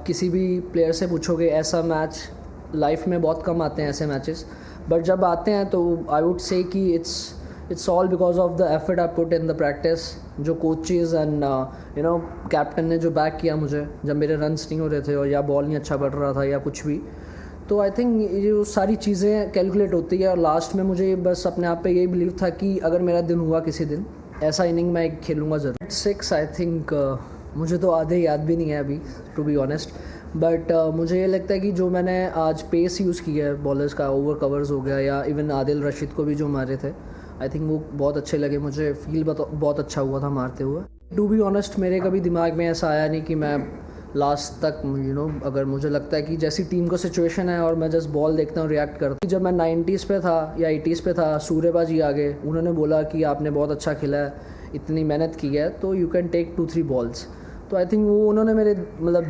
किसी भी प्लेयर से पूछोगे ऐसा मैच लाइफ में बहुत कम आते हैं ऐसे मैचेस, बट जब आते हैं तो आई वुड से कि it's all because of the effort I put in the practice, जो कोचेज़ एंड कैप्टन ने जो बैक किया मुझे जब मेरे रन्स नहीं हो रहे थे और या बॉल नहीं अच्छा पड़ रहा था या कुछ भी। तो आई थिंक ये सारी चीज़ें कैलकुलेट होती है और लास्ट में मुझे बस अपने आप पे यही बिलीव था कि अगर मेरा दिन हुआ किसी दिन ऐसा इनिंग मैं खेलूँगा ज़रूर। 6 आई थिंक मुझे तो आधे याद भी नहीं है अभी, टू बी ऑनेस्ट, बट मुझे ये लगता है कि जो मैंने आज पेस यूज़ किया है बॉलर्स का, ओवर कवर्स हो गया या इवन आदिल रशीद को भी जो मारे थे, आई थिंक वो बहुत अच्छे लगे मुझे, फील बहुत अच्छा हुआ था मारते हुए। टू बी ऑनेस्ट मेरे कभी दिमाग में ऐसा आया नहीं कि मैं लास्ट तक अगर मुझे लगता है कि जैसी टीम को सिचुएशन है और मैं जस्ट बॉल देखता हूँ रिएक्ट करता हूँ। जब मैं 90s पे था या 80s पे था, सूर्यबाजी आ गए, उन्होंने बोला कि आपने बहुत अच्छा खेला है, इतनी मेहनत की है तो यू कैन टेक 2-3 बॉल्स। तो आई थिंक वो उन्होंने मेरे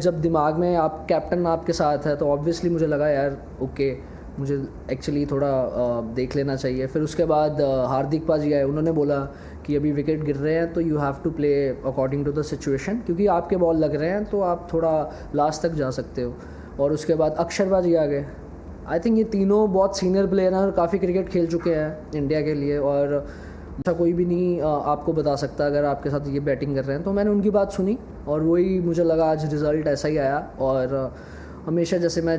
जब दिमाग में आप कैप्टन आपके साथ है तो ऑब्वियसली मुझे लगा यार ओके, मुझे एक्चुअली थोड़ा देख लेना चाहिए। फिर उसके बाद हार्दिक पाजी आए, उन्होंने बोला कि अभी विकेट गिर रहे हैं तो you have to play according to the situation, क्योंकि आपके बॉल लग रहे हैं तो आप थोड़ा लास्ट तक जा सकते हो। और उसके बाद अक्षर बाजी आ गए। आई थिंक ये तीनों बहुत सीनियर प्लेयर हैं और काफ़ी क्रिकेट खेल चुके हैं इंडिया के लिए, और अच्छा कोई भी नहीं आपको बता सकता अगर आपके साथ ये बैटिंग कर रहे हैं। तो मैंने उनकी बात सुनी और वही मुझे लगा आज रिज़ल्ट ऐसा ही आया। और हमेशा जैसे मैं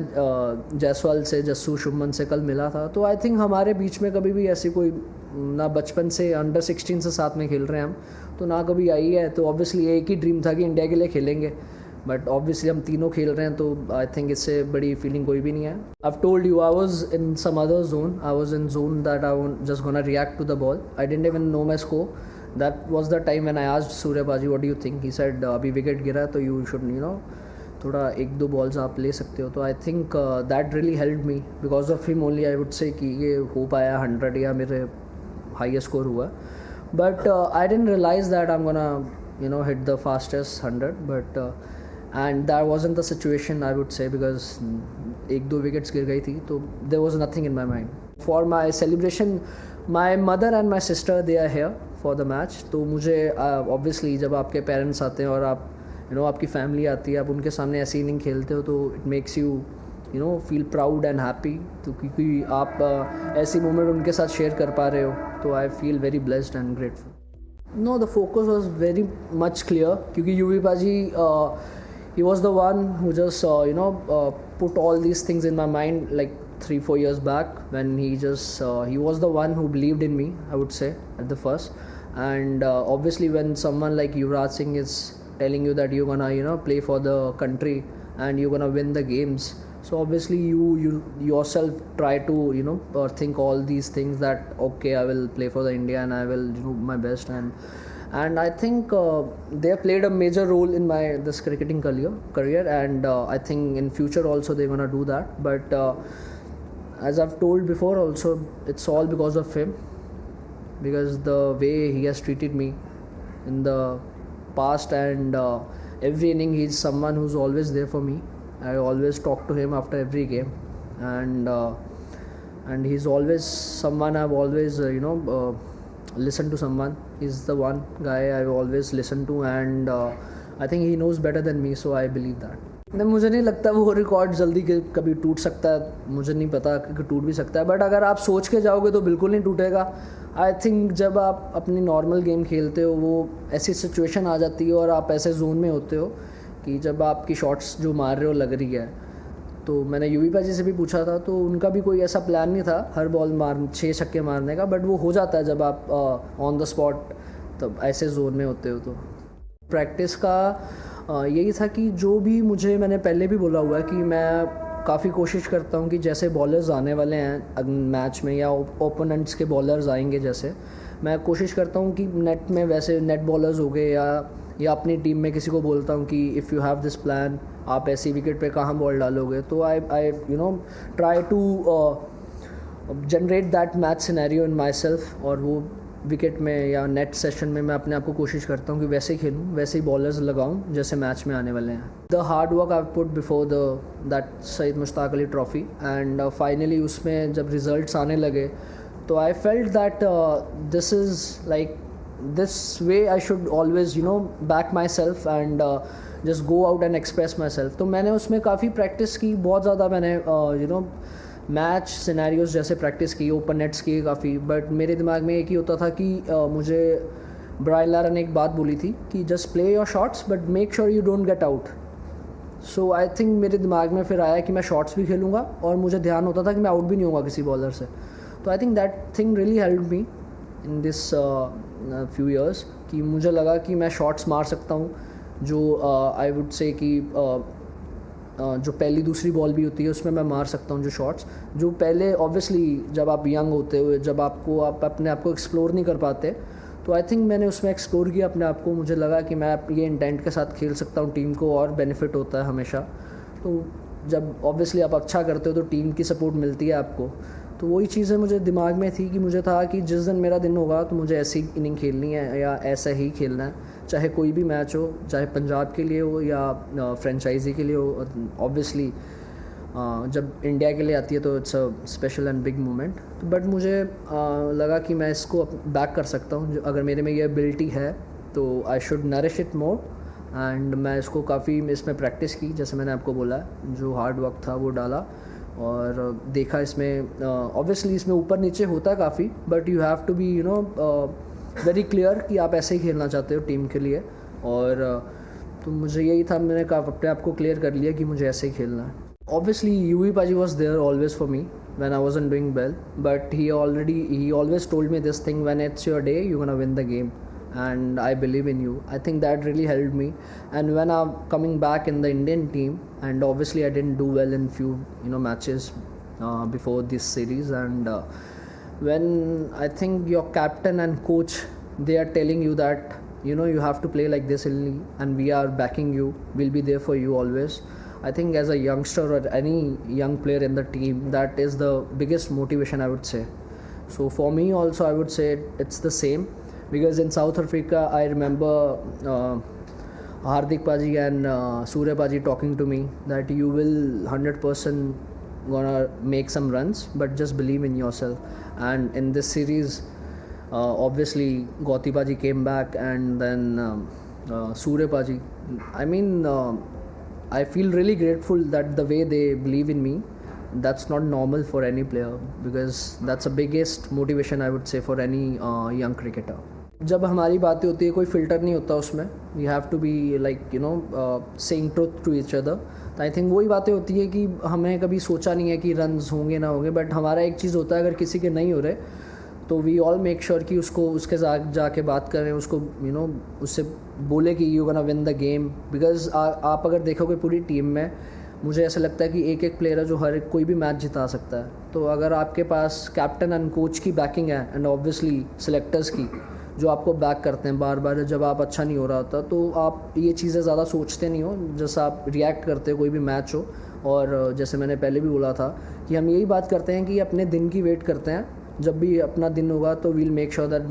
जायसवाल से, जस्सू, शुभमन से कल मिला था, तो आई थिंक हमारे बीच में कभी भी ऐसी कोई ना बचपन से अंडर 16 से साथ में खेल रहे हैं हम, तो ना कभी आई है। तो ऑब्वियसली एक ही ड्रीम था कि इंडिया के लिए खेलेंगे, बट ऑब्वियसली हम तीनों खेल रहे हैं तो आई थिंक इससे बड़ी फीलिंग कोई भी नहीं है। I told you I was in some other zone, I was in zone that I want just gonna react to the ball, I didn't even know my score. That was the time when I asked सूर्यबाजी what do you think, he said अभी wicket गिरा है तो you should थोड़ा 1-2 balls आप ले सकते हो। तो I think that really help me, because of him only I would say कि ये हो पाया 100 या मेरे हाईएस्ट स्कोर हुआ। But I didn't realize that I am gonna hit the fastest 100, but and that wasn't the situation I would say, because 1-2 wickets गिर गई थी तो there was nothing in my mind. For my celebration my mother and my sister they are here for the match. तो मुझे obviously जब आपके parents आते हैं और आप आपकी फैमिली आती है, आप उनके सामने ऐसी इनिंग खेलते हो तो it makes you feel proud and happy. तो क्योंकि आप ऐसी मोमेंट उनके साथ शेयर कर पा रहे हो, तो I feel very blessed and grateful. No, the focus was very much clear, क्योंकि Yuvi paaji he was the one who just put all these things in my mind like 3-4 years back, when he was the one who believed in me, I would say, at the first. And obviously when someone like Yuvraj Singh is telling you that you're gonna play for the country and you're gonna win the games, so obviously you yourself try to think all these things that okay, I will play for the India and I will do my best. And I think they have played a major role in my this cricketing career, and I think in future also they're gonna do that. But as I've told before also, it's all because of him, because the way he has treated me in the past, and every inning he's someone who's always there for me. I always talk to him after every game, and he's always someone I've always listen to someone. He's the one guy I always listen to, and I think he knows better than me, so I believe that. मुझे नहीं लगता वो record जल्दी कभी टूट सकता है, मुझे नहीं पता कि टूट भी सकता है, बट अगर आप सोच के जाओगे तो बिल्कुल नहीं टूटेगा। आई थिंक जब आप अपनी नॉर्मल गेम खेलते हो, वो ऐसी सिचुएशन आ जाती है और आप ऐसे जोन में होते हो कि जब आपकी शॉट्स जो मार रहे हो लग रही है। तो मैंने यूवी पाजी से भी पूछा था, तो उनका भी कोई ऐसा प्लान नहीं था हर बॉल 6 छक्के मारने का, बट वो हो जाता है जब आप ऑन द स्पॉट तब ऐसे जोन में होते हो। तो प्रैक्टिस का यही था कि जो भी मैंने पहले भी बोला हुआ है कि मैं काफ़ी कोशिश करता हूँ कि जैसे बॉलर्स आने वाले हैं मैच में या ओपोनेंट्स के बॉलर्स आएंगे, जैसे मैं कोशिश करता हूँ कि नेट में वैसे नेट बॉलर्स हो गए या अपनी टीम में किसी को बोलता हूँ कि if you have this plan, आप ऐसी विकेट पे कहाँ बॉल डालोगे। तो I try to generate that match scenario in my self, और वो विकेट में या नेट सेशन में मैं अपने आप को कोशिश करता हूँ कि वैसे ही खेलूँ, वैसे ही बॉलर्स लगाऊँ जैसे मैच में आने वाले हैं। The hard work I put before that Syed Mushtaq Ali trophy, and finally उसमें जब रिजल्ट्स आने लगे तो I felt that this is like this way I should always back myself, and just go out and express my self. तो मैंने उसमें काफ़ी practice की, बहुत ज़्यादा मैंने मैच सिनेरियोज जैसे प्रैक्टिस की, ओपन नेट्स किए काफ़ी। बट मेरे दिमाग में एक ही होता था कि मुझे ब्रायन लारा ने एक बात बोली थी कि just play your shots but make sure you don't get out. So I think मेरे दिमाग में फिर आया कि मैं शॉट्स भी खेलूँगा और मुझे ध्यान होता था कि मैं आउट भी नहीं होगा किसी बॉलर से। तो I think that thing really help me in this few years कि मुझे लगा कि मैं शॉट्स मार सकता हूँ जो आई वुड से कि जो पहली दूसरी बॉल भी होती है उसमें मैं मार सकता हूँ जो शॉट्स जो पहले ऑब्वियसली जब आप यंग होते हुए जब आप अपने आप को एक्सप्लोर नहीं कर पाते। तो आई थिंक मैंने उसमें एक्सप्लोर किया अपने आप को, मुझे लगा कि मैं ये इंटेंट के साथ खेल सकता हूँ, टीम को और बेनिफिट होता है हमेशा। तो जब ऑब्वियसली आप अच्छा करते हो तो टीम की सपोर्ट मिलती है आपको। तो वही चीज़ें मुझे दिमाग में थी कि मुझे था कि जिस दिन मेरा दिन होगा तो मुझे ऐसी इनिंग खेलनी है या ऐसा ही खेलना है, चाहे कोई भी मैच हो, चाहे पंजाब के लिए हो या फ्रेंचाइजी के लिए हो। ऑब्वियसली जब इंडिया के लिए आती है तो it's a special and big moment. But मुझे लगा कि मैं इसको बैक कर सकता हूँ, अगर मेरे में ये एबिलिटी है तो I should nourish it more. And मैं इसको काफ़ी इसमें प्रैक्टिस की, जैसे मैंने आपको बोला जो हार्ड वर्क था वो डाला और देखा। इसमें ऑब्वियसली इसमें ऊपर नीचे होता है काफ़ी, but you have to be very clear कि आप ऐसे ही खेलना चाहते हो टीम के लिए। और तो मुझे यही था, मैंने कहा अपने आप को क्लियर कर लिया कि मुझे ऐसे ही खेलना है। Obviously, UV Paji was there always for me when I wasn't doing well, but he always told me this thing: when it's your day, you're gonna win the game, and I believe in you. I think that really helped me. And when I'm coming back in the Indian team, and obviously I didn't do well in few matches before this series, and when I think your captain and coach they are telling you that you have to play like this only, and we are backing you, we'll be there for you always. I think as a youngster or any young player in the team, that is the biggest motivation I would say. So for me also I would say it's the same, because in South Africa I remember Hardik Paji and Surya Paji talking to me that you will 100% gonna make some runs, but just believe in yourself. And in this series obviously Gauti Paji came back, and then Surya Paji, I mean I feel really grateful that the way they believe in me, that's not normal for any player, because that's the biggest motivation I would say for any young cricketer. जब हमारी बातें होती है कोई filter नहीं होता उसमें, we have to be like saying truth to each other. तो आई थिंक वही बातें होती है कि हमें कभी सोचा नहीं है कि रन्स होंगे ना होंगे, बट हमारा एक चीज़ होता है अगर किसी के नहीं हो रहे तो वी ऑल मेक श्योर कि उसके साथ जाके बात करें, उसको उससे बोले कि you gonna win the game. Because आप अगर देखोगे पूरी टीम में मुझे ऐसा लगता है कि एक एक प्लेयर है जो हर कोई भी मैच जिता सकता है। तो अगर आपके पास कैप्टन एंड कोच की बैकिंग है, एंड ऑब्वियसली सिलेक्टर्स की जो आपको बैक करते हैं बार बार जब आप अच्छा नहीं हो रहा होता, तो आप ये चीज़ें ज़्यादा सोचते नहीं हो, जैसा आप रिएक्ट करते हो कोई भी मैच हो। और जैसे मैंने पहले भी बोला था कि हम यही बात करते हैं कि अपने दिन की वेट करते हैं, जब भी अपना दिन होगा तो वील मेक श्योर दैट